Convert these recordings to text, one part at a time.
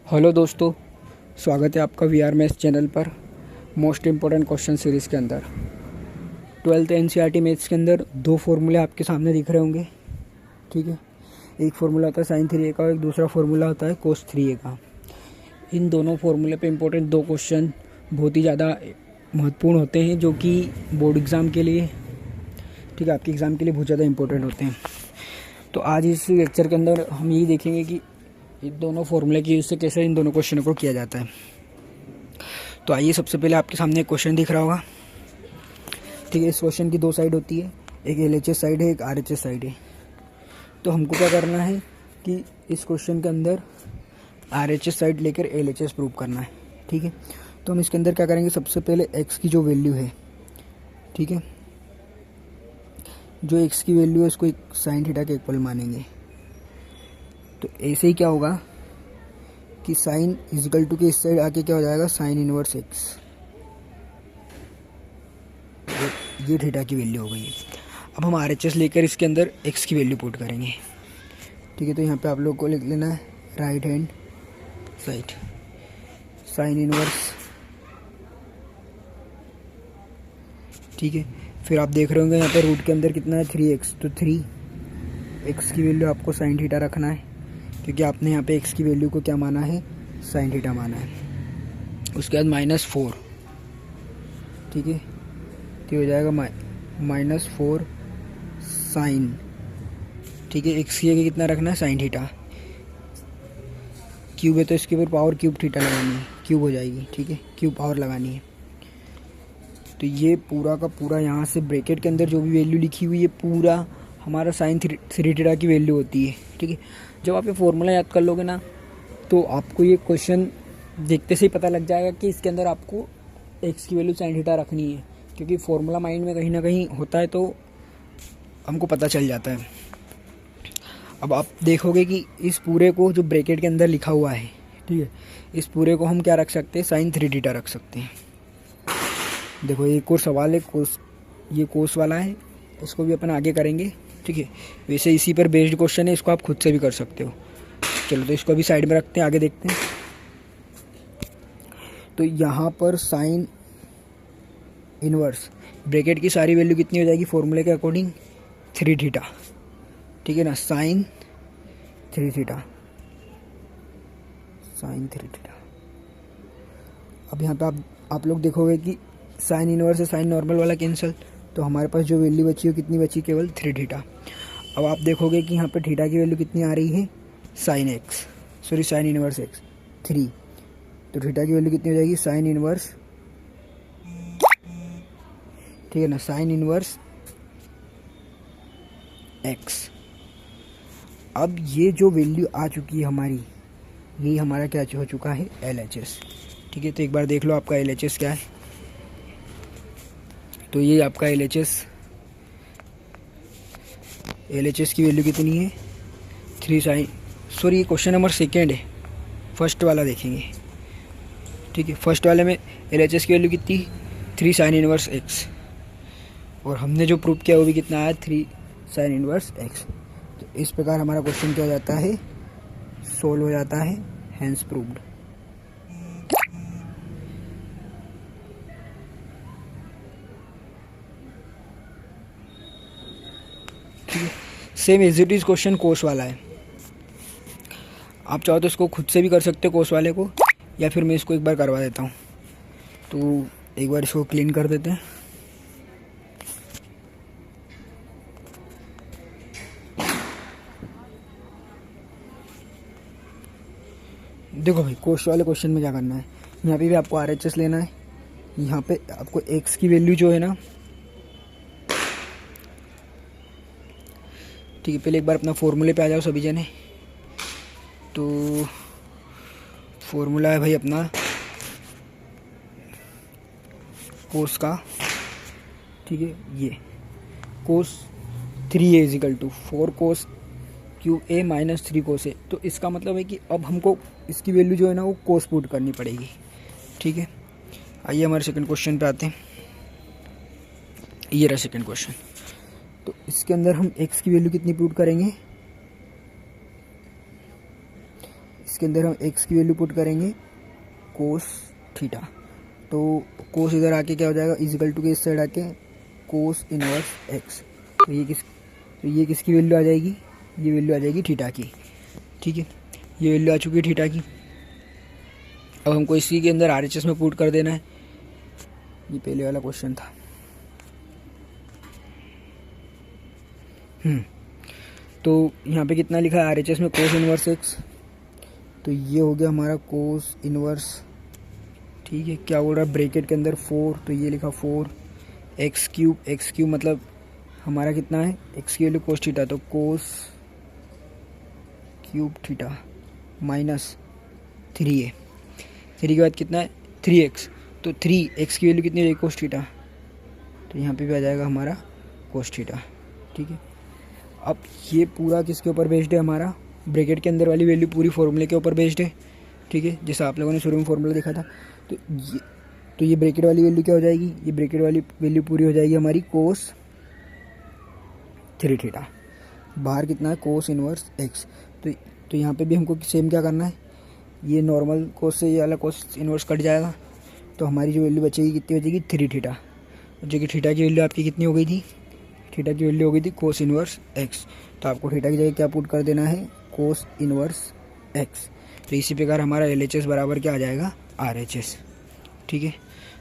Hello दोस्तों, स्वागत है आपका वी आर मैथ्स चैनल पर मोस्ट इम्पोर्टेंट क्वेश्चन सीरीज़ के अंदर। 12th एनसीईआरटी मैथ्स के अंदर दो फार्मूले आपके सामने दिख रहे होंगे। ठीक है, एक फार्मूला होता है साइन 3a का और एक दूसरा फार्मूला होता है कोस 3a का। इन दोनों फार्मूले पे इम्पोर्टेंट दो क्वेश्चन बहुत ही ज़्यादा महत्वपूर्ण होते हैं, जो कि बोर्ड एग्ज़ाम के लिए, ठीक है, आपके एग्ज़ाम के लिए बहुत ज़्यादा इंपॉर्टेंट होते हैं। तो आज इस लेक्चर के अंदर हम यही देखेंगे कि इन दोनों फॉर्मूले की यूज़ से कैसे इन दोनों क्वेश्चनों को किया जाता है। तो आइए, सबसे पहले आपके सामने एक क्वेश्चन दिख रहा होगा। ठीक है, इस क्वेश्चन की दो साइड होती है, एक एलएचएस साइड है, एक आरएचएस साइड है। तो हमको क्या करना है कि इस क्वेश्चन के अंदर आरएचएस साइड लेकर एलएचएस प्रूव करना है। ठीक है, तो हम इसके अंदर क्या करेंगे, सबसे पहले एक्स की जो वैल्यू है, ठीक है, जो एक्स की वैल्यू है उसको साइन थीटा के इक्वल मानेंगे। तो ऐसे ही क्या होगा कि साइन इजिकल टू के इस साइड आके क्या हो जाएगा, साइन इनवर्स एक्स, ये थीटा की वैल्यू हो गई है। अब हम आरएचएस लेकर इसके अंदर एक्स की वैल्यू पुट करेंगे। ठीक है, तो यहाँ पे आप लोग को लिख लेना है right hand side sine inverse. ठीक है, फिर आप देख रहे होंगे यहाँ पे रूट के अंदर कितना है, 3x, तो 3x की वैल्यू आपको साइन थीटा रखना है, क्योंकि आपने यहाँ पे एक्स की वैल्यू को क्या माना है, साइन थीटा माना है। उसके बाद -4, ठीक है, तो हो जाएगा -4 साइन। ठीक है, एक्स की जगह कितना रखना है, साइन थीटा। क्यूब है तो इसके ऊपर पावर क्यूब थीटा लगानी है, क्यूब हो जाएगी। ठीक है, क्यूब पावर लगानी है। तो ये पूरा का पूरा यहाँ से ब्रैकेट के अंदर जो भी वैल्यू लिखी हुई है, पूरा हमारा साइन 3 थीटा की वैल्यू होती है। ठीक है, जब आप ये फॉर्मूला याद कर लोगे ना, तो आपको ये क्वेश्चन देखते से ही पता लग जाएगा कि इसके अंदर आपको एक्स की वैल्यू साइन थीटा रखनी है, क्योंकि फॉर्मूला माइंड में कहीं ना कहीं होता है तो हमको पता चल जाता है। अब आप देखोगे कि इस पूरे को जो ब्रैकेट के अंदर लिखा हुआ है, ठीक है, इस पूरे को हम क्या रख सकते हैं, साइन 3 थीटा रख सकते हैं। देखो, एक और सवाल है कोस, ये कोस वाला है, इसको भी अपन आगे करेंगे। ठीक है, वैसे इसी पर बेस्ड क्वेश्चन है, इसको आप खुद से भी कर सकते हो। चलो, तो इसको भी साइड में रखते हैं, आगे देखते हैं। तो यहाँ पर साइन इनवर्स ब्रैकेट की सारी वैल्यू कितनी हो जाएगी फॉर्मूले के अकॉर्डिंग, 3 थीटा। ठीक है ना, साइन 3 थीटा, साइन 3 थीटा। अब यहाँ पे आप लोग देखोगे कि साइन इनवर्स से साइन नॉर्मल वाला कैंसिल, तो हमारे पास जो वैल्यू बची है कितनी बची, केवल 3 थीटा। अब आप देखोगे कि यहाँ पर थीटा की वैल्यू कितनी आ रही है, sine x, sorry sine inverse x 3, तो थीटा की वैल्यू कितनी हो जाएगी, साइन इनवर्स, ठीक है ना, साइन इनवर्स एक्स। अब ये जो वैल्यू आ चुकी है हमारी, यही हमारा क्या हो चुका है, एलएचएस। ठीक है, तो एक बार देख लो आपका एलएचएस क्या है। तो ये आपका एलएचएस की वैल्यू कितनी है, 3 साइन, सॉरी ये क्वेश्चन नंबर 2 है, फर्स्ट वाला देखेंगे। ठीक है, फर्स्ट वाले में एलएचएस की वैल्यू कितनी, 3 साइन इनवर्स एक्स, और हमने जो प्रूव किया वो भी कितना आया, 3 साइन इनवर्स एक्स। तो इस प्रकार हमारा क्वेश्चन क्या हो जाता है, सोल्व हो जाता है, हैंस प्रूव्ड। ठीक है, same as it is question cos वाला है। आप चाहो तो इसको खुद से भी कर सकते हो कोस वाले को, या फिर मैं इसको एक बार करवा देता हूँ। तो एक बार इसको क्लीन कर देते हैं। देखो भाई, कोस वाले क्वेश्चन में क्या करना है, यहाँ पे भी आपको आरएचएस लेना है। यहाँ पे आपको एक्स की वैल्यू जो है ना, ठीक है, पहले एक बार अपना फॉर्मूले पे आ जाओ सभी जने। तो फॉर्मूला है भाई अपना कोस का, ठीक है, ये cos 3a equal to 4 cos cube a minus 3 cos a. तो इसका मतलब है कि अब हमको इसकी वैल्यू जो है ना वो कोस पुट करनी पड़ेगी। ठीक है, आइए हमारे सेकंड क्वेश्चन पे आते हैं। ये रहा सेकंड क्वेश्चन। तो इसके अंदर हम x की वैल्यू कितनी पुट करेंगे, इसके अंदर हम एक्स की वैल्यू पुट करेंगे कोस थीटा, तो कोस इधर आके क्या हो जाएगा, इजिकल टू के इस साइड आके कोस इनवर्स एक्स। तो ये किसकी वैल्यू आ जाएगी, ये वैल्यू आ जाएगी थीटा की। ठीक है, ये वैल्यू आ चुकी है थीटा की। अब हमको इसी के अंदर RHS में पुट कर देना है। ये पहले वाला क्वेश्चन था। तो यहाँ पे कितना लिखा है RHS में, कोस इनवर्स एक्स, तो ये हो गया हमारा कोस इनवर्स। ठीक है, क्या बोल रहा है ब्रैकेट के अंदर 4, तो ये लिखा 4 एक्स क्यूब मतलब हमारा कितना है, एक्स की वैल्यू कोस थीटा, तो cos cube theta minus 3a, 3 के बाद कितना है 3x, तो 3x की वैल्यू कितनी है कोस थीटा, तो यहाँ पे भी आ जाएगा हमारा कोस थीटा। ठीक है, अब ये पूरा किसके ऊपर बेस्ड है, हमारा ब्रैकेट के अंदर वाली वैल्यू पूरी फॉर्मूले के ऊपर बेस्ड है। ठीक है, जैसा आप लोगों ने शुरू में फॉर्मूला देखा था, तो ये ब्रैकेट वाली वैल्यू क्या हो जाएगी, ये ब्रैकेट वाली वैल्यू पूरी हो जाएगी हमारी कोस 3 थीटा। बाहर कितना है कोस इनवर्स एक्स, तो यहाँ पे भी हमको सेम क्या करना है, ये नॉर्मल कोस से ये वाला कोस इनवर्स कट जाएगा, तो हमारी जो वैल्यू बचेगी कितनी बचेगी 3 थीटा, जो कि थीटा की वैल्यू आपकी कितनी हो गई थी, थीटा की वैल्यू हो गई थी कोस इनवर्स एक्स। तो आपको थीटा की जगह क्या पुट कर देना है, कोस इनवर्स एक्स। तो इसी प्रकार हमारा LHS बराबर क्या आ जाएगा, RHS। ठीक है,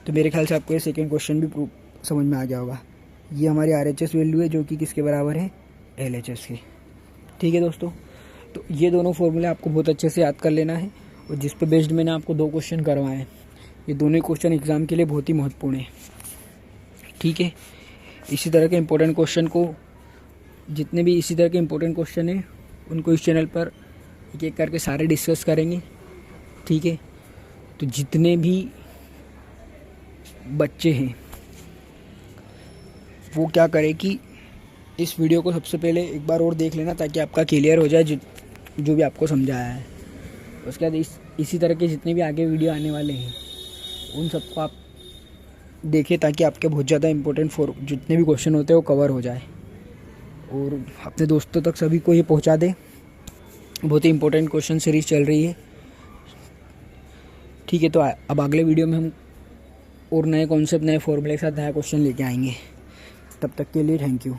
तो मेरे ख्याल से आपको ये सेकेंड क्वेश्चन भी समझ में आ गया होगा। ये हमारी RHS वैल्यू है जो कि किसके बराबर है, LHS की। ठीक है दोस्तों, तो ये दोनों फॉर्मूले आपको बहुत अच्छे से याद कर लेना है, और जिस पे बेस्ड मैंने आपको 2 क्वेश्चन करवाए हैं, ये दोनों क्वेश्चन एग्ज़ाम के लिए बहुत ही महत्वपूर्ण है। ठीक है, इसी तरह के इम्पोर्टेंट क्वेश्चन को, जितने भी इसी तरह के इम्पोर्टेंट क्वेश्चन हैं उनको इस चैनल पर एक एक करके सारे डिस्कस करेंगे। ठीक है, तो जितने भी बच्चे हैं वो क्या करें कि इस वीडियो को सबसे पहले एक बार और देख लेना, ताकि आपका क्लियर हो जाए जो भी आपको समझाया है। उसके बाद इसी तरह के जितने भी आगे वीडियो आने वाले हैं उन सबको आप देखें, ताकि आपके बहुत ज़्यादा इंपॉर्टेंट जितने भी क्वेश्चन होते हैं वो कवर हो जाए, और अपने दोस्तों तक सभी को ये पहुंचा दें। बहुत ही इंपॉर्टेंट क्वेश्चन सीरीज़ चल रही है। ठीक है, तो अब अगले वीडियो में हम और नए कॉन्सेप्ट, नए फॉर्मूले के साथ नया क्वेश्चन लेके आएंगे। तब तक के लिए थैंक यू।